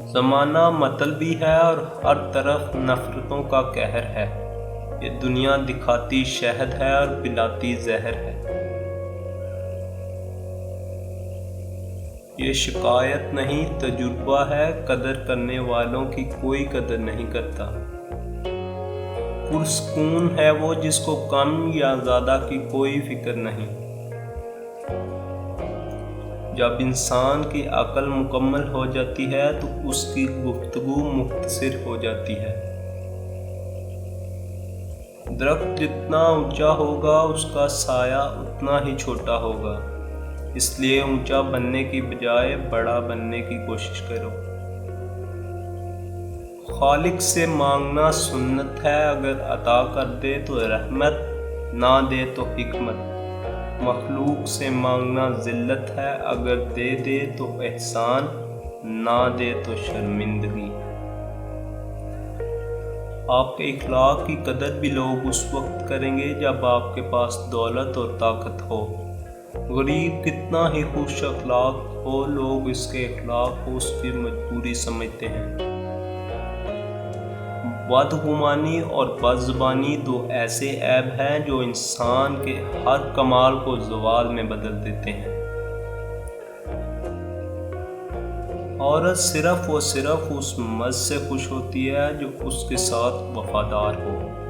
زمانہ مطلبی ہے اور ہر طرف نفرتوں کا قہر ہے۔ یہ دنیا دکھاتی شہد ہے اور پلاتی زہر ہے۔ یہ شکایت نہیں تجربہ ہے، قدر کرنے والوں کی کوئی قدر نہیں کرتا۔ پرسکون ہے وہ جس کو کم یا زیادہ کی کوئی فکر نہیں۔ جب انسان کی عقل مکمل ہو جاتی ہے تو اس کی گفتگو مختصر ہو جاتی ہے۔ درخت جتنا اونچا ہوگا اس کا سایہ اتنا ہی چھوٹا ہوگا، اس لیے اونچا بننے کی بجائے بڑا بننے کی کوشش کرو۔ خالق سے مانگنا سنت ہے، اگر عطا کر دے تو رحمت، نہ دے تو حکمت۔ مخلوق سے مانگنا ذلت ہے، اگر دے دے تو احسان، نہ دے تو شرمندگی۔ آپ کے اخلاق کی قدر بھی لوگ اس وقت کریں گے جب آپ کے پاس دولت اور طاقت ہو۔ غریب کتنا ہی خوش اخلاق ہو، لوگ اس کے اخلاق کو اس کی مجبوری سمجھتے ہیں۔ بدگمانی اور بد زبانی دو ایسے عیب ہیں جو انسان کے ہر کمال کو زوال میں بدل دیتے ہیں۔ عورت صرف اور صرف اس مرد سے خوش ہوتی ہے جو اس کے ساتھ وفادار ہو۔